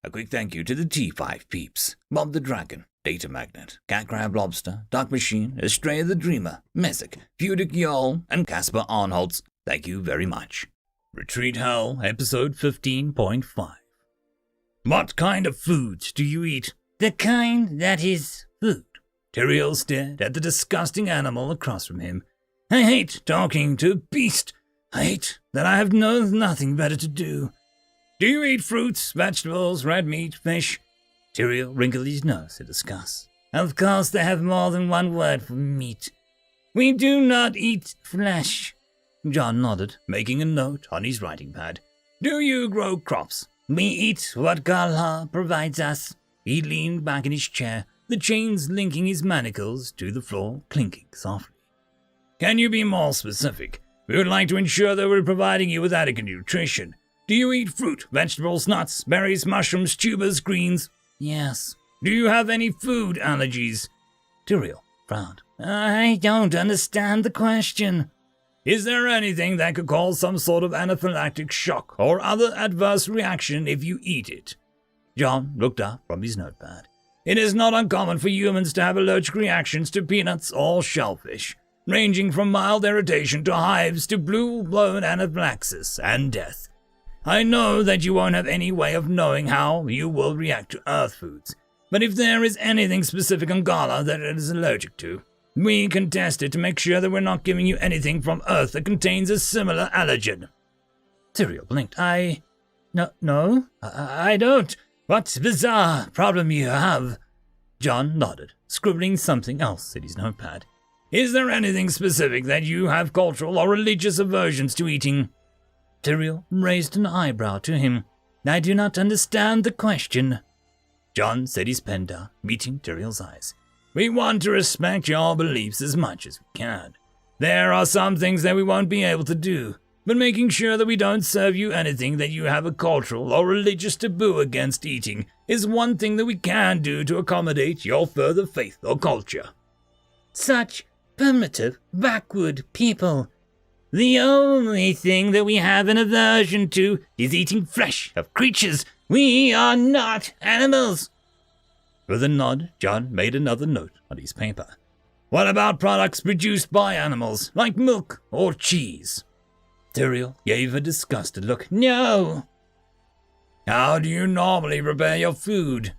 A quick thank you to the T5 peeps, Bob the Dragon, Data Magnet, Cat Crab Lobster, Dark Machine, Estrella the Dreamer, Messick, Fudic Yol, and Casper Arnholtz. Thank you very much. Retreat Hell, episode 15.5. What kind of foods do you eat? The kind that is food. Tyrael stared at the disgusting animal across from him. I hate talking to a beast. I hate that I have nothing better to do. Do you eat fruits, vegetables, red meat, fish? Tyrael wrinkled his nose in disgust. Of course they have more than one word for meat. We do not eat flesh. John nodded, making a note on his writing pad. Do you grow crops? We eat what Galha provides us. He leaned back in his chair, the chains linking his manacles to the floor clinking softly. Can you be more specific? We would like to ensure that we're providing you with adequate nutrition. Do you eat fruit, vegetables, nuts, berries, mushrooms, tubers, greens? Yes. Do you have any food allergies? Tyrael frowned. I don't understand the question. Is there anything that could cause some sort of anaphylactic shock or other adverse reaction if you eat it? John looked up from his notepad. It is not uncommon for humans to have allergic reactions to peanuts or shellfish, ranging from mild irritation to hives to blue-blown anaphylaxis and death. I know that you won't have any way of knowing how you will react to earth foods, but if there is anything specific on Gala that it is allergic to, we can test it to make sure that we're not giving you anything from Earth that contains a similar allergen. Tyrael blinked. No, I don't. What bizarre problem you have? John nodded, scribbling something else in his notepad. Is there anything specific that you have cultural or religious aversions to eating? Tyrael raised an eyebrow to him. I do not understand the question. John set his pen down, meeting Tyrael's eyes. We want to respect your beliefs as much as we can. There are some things that we won't be able to do, but making sure that we don't serve you anything that you have a cultural or religious taboo against eating is one thing that we can do to accommodate your further faith or culture. Such primitive, backward people. The only thing that we have an aversion to is eating flesh of creatures. We are not animals. With a nod, John made another note on his paper. What about products produced by animals, like milk or cheese? Tyrael gave a disgusted look. No. How do you normally prepare your food?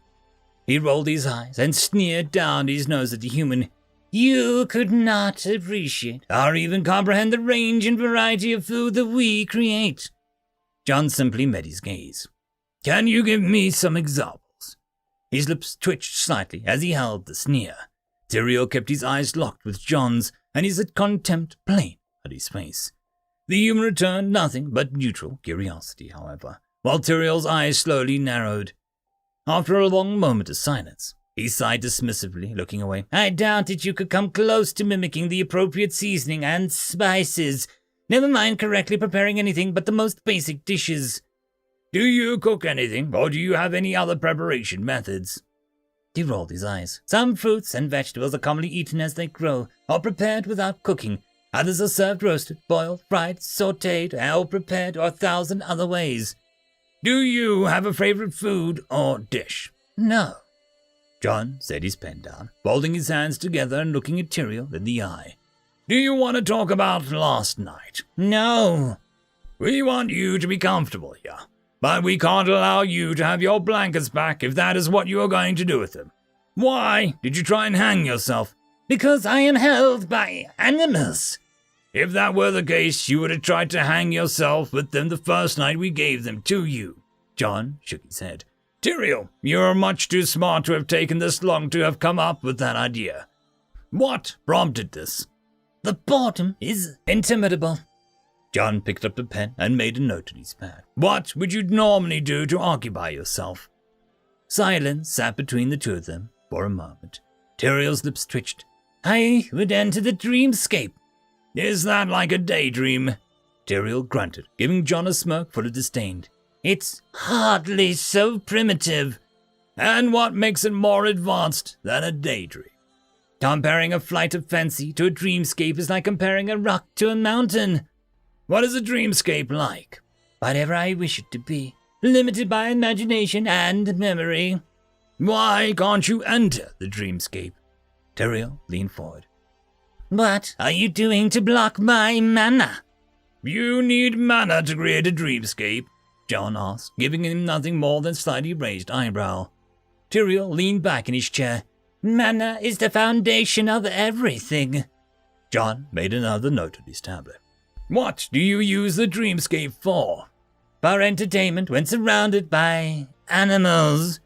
He rolled his eyes and sneered down his nose at the human. You could not appreciate or even comprehend the range and variety of food that we create. John simply met his gaze. Can you give me some examples? His lips twitched slightly as he held the sneer. Tyrael kept his eyes locked with John's, and his contempt plain on his face. The human returned nothing but neutral curiosity, however, while Tyrael's eyes slowly narrowed. After a long moment of silence, he sighed dismissively, looking away. I doubt that you could come close to mimicking the appropriate seasoning and spices. Never mind correctly preparing anything but the most basic dishes. Do you cook anything, or do you have any other preparation methods? He rolled his eyes. Some fruits and vegetables are commonly eaten as they grow, or prepared without cooking. Others are served roasted, boiled, fried, sautéed, or prepared 1,000 other ways. Do you have a favorite food or dish? No. John set his pen down, folding his hands together and looking at Tyrael in the eye. Do you want to talk about last night? No. We want you to be comfortable here, but we can't allow you to have your blankets back if that is what you are going to do with them. Why did you try and hang yourself? Because I am held by animals. If that were the case, you would have tried to hang yourself with them the first night we gave them to you. John shook his head. Tyrael, you're much too smart to have taken this long to have come up with that idea. What prompted this? The boredom is intimidable. John picked up the pen and made a note in his pad. What would you normally do to occupy yourself? Silence sat between the two of them for a moment. Tyrael's lips twitched. I would enter the dreamscape. Is that like a daydream? Tyrael grunted, giving John a smirk full of disdain. It's hardly so primitive. And what makes it more advanced than a daydream? Comparing a flight of fancy to a dreamscape is like comparing a rock to a mountain. What is a dreamscape like? Whatever I wish it to be. limited by imagination and memory. Why can't you enter the dreamscape? Teriel leaned forward. What are you doing to block my mana? You need mana to create a dreamscape, John asked, giving him nothing more than slightly raised eyebrow. Teriel leaned back in his chair. Mana is the foundation of everything. John made another note of his tablet. What do you use the dreamscape for? For entertainment when surrounded by animals.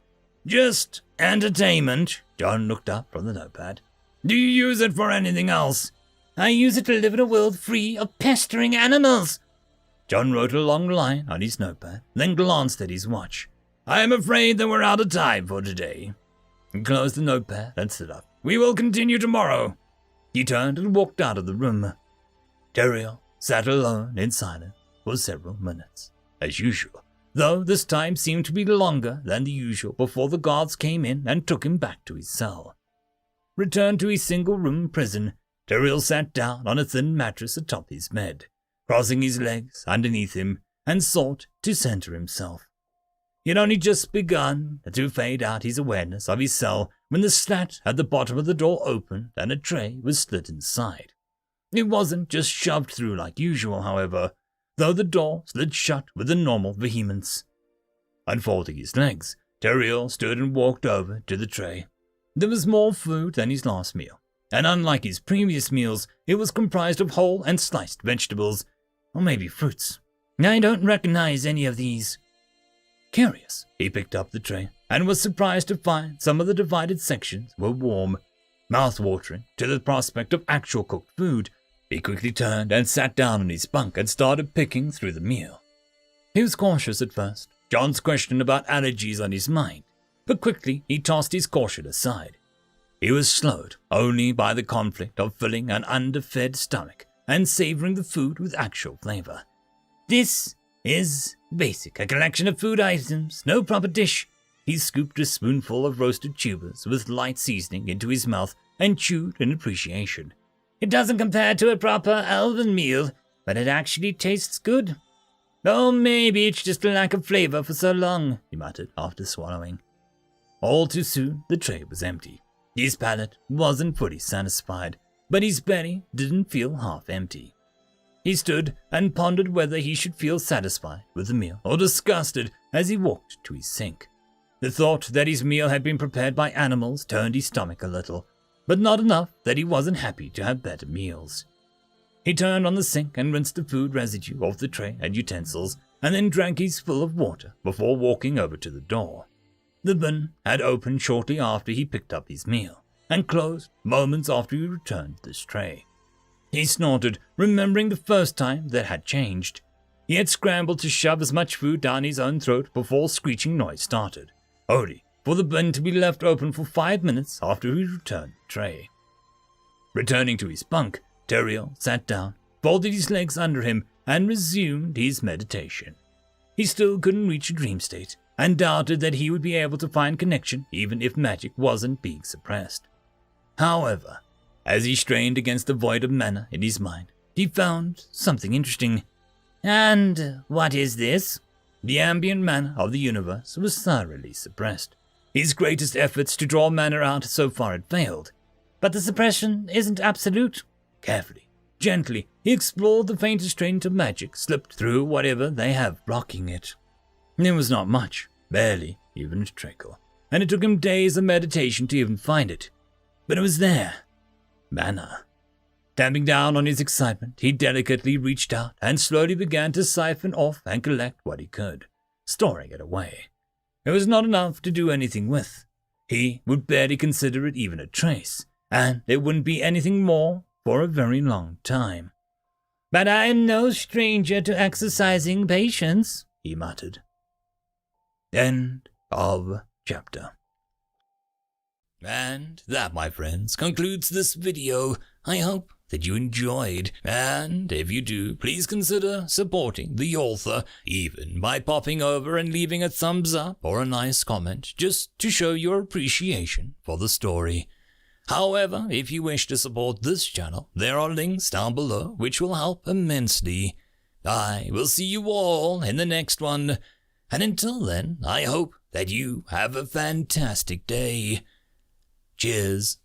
Just entertainment? John looked up from the notepad. Do you use it for anything else? I use it to live in a world free of pestering animals. John wrote a long line on his notepad, then glanced at his watch. I am afraid that we're out of time for today. He closed the notepad and stood up. We will continue tomorrow. He turned and walked out of the room. Teriel sat alone in silence for several minutes, as usual, though this time seemed to be longer than the usual before the guards came in and took him back to his cell. Returned to his single-room prison, Teriel sat down on a thin mattress atop his bed, crossing his legs underneath him, and sought to center himself. He had only just begun to fade out his awareness of his cell when the slat at the bottom of the door opened and a tray was slid inside. It wasn't just shoved through like usual, however, though the door slid shut with a normal vehemence. Unfolding his legs, Teriel stood and walked over to the tray. There was more food than his last meal, and unlike his previous meals, it was comprised of whole and sliced vegetables, or maybe fruits. I don't recognize any of these. Curious, he picked up the tray and was surprised to find some of the divided sections were warm. Mouth-watering to the prospect of actual cooked food, he quickly turned and sat down on his bunk and started picking through the meal. He was cautious at first, John's question about allergies on his mind, but quickly he tossed his caution aside. He was slowed only by the conflict of filling an underfed stomach and savoring the food with actual flavor. This is basic, a collection of food items, no proper dish. He scooped a spoonful of roasted tubers with light seasoning into his mouth and chewed in appreciation. It doesn't compare to a proper elven meal, but it actually tastes good. Oh, maybe it's just a lack of flavor for so long, he muttered after swallowing. All too soon, the tray was empty. His palate wasn't fully satisfied, but his belly didn't feel half empty. He stood and pondered whether he should feel satisfied with the meal or disgusted as he walked to his sink. The thought that his meal had been prepared by animals turned his stomach a little, but not enough that he wasn't happy to have better meals. He turned on the sink and rinsed the food residue off the tray and utensils, and then drank his fill of water before walking over to the door. The bin had opened shortly after he picked up his meal, and closed moments after he returned this tray. He snorted, remembering the first time that had changed. He had scrambled to shove as much food down his own throat before screeching noise started, only for the bin to be left open for 5 minutes after he returned the tray. Returning to his bunk, Teriel sat down, folded his legs under him, and resumed his meditation. He still couldn't reach a dream state, and doubted that he would be able to find connection even if magic wasn't being suppressed. However, as he strained against the void of mana in his mind, he found something interesting. And what is this? The ambient mana of the universe was thoroughly suppressed. His greatest efforts to draw mana out so far had failed. But the suppression isn't absolute. Carefully, gently, he explored the faintest traint of magic slipped through whatever they have blocking it. It was not much, barely even a trickle, and it took him days of meditation to even find it. But it was there. Mana. Tamping down on his excitement, he delicately reached out and slowly began to siphon off and collect what he could, storing it away. It was not enough to do anything with. He would barely consider it even a trace, and there wouldn't be anything more for a very long time. But I am no stranger to exercising patience, he muttered. End of chapter. And that, my friends, concludes this video. I hope that you enjoyed, and if you do, please consider supporting the author, even by popping over and leaving a thumbs up or a nice comment, just to show your appreciation for the story. However, if you wish to support this channel, there are links down below which will help immensely. I will see you all in the next one. And until then, I hope that you have a fantastic day. Cheers.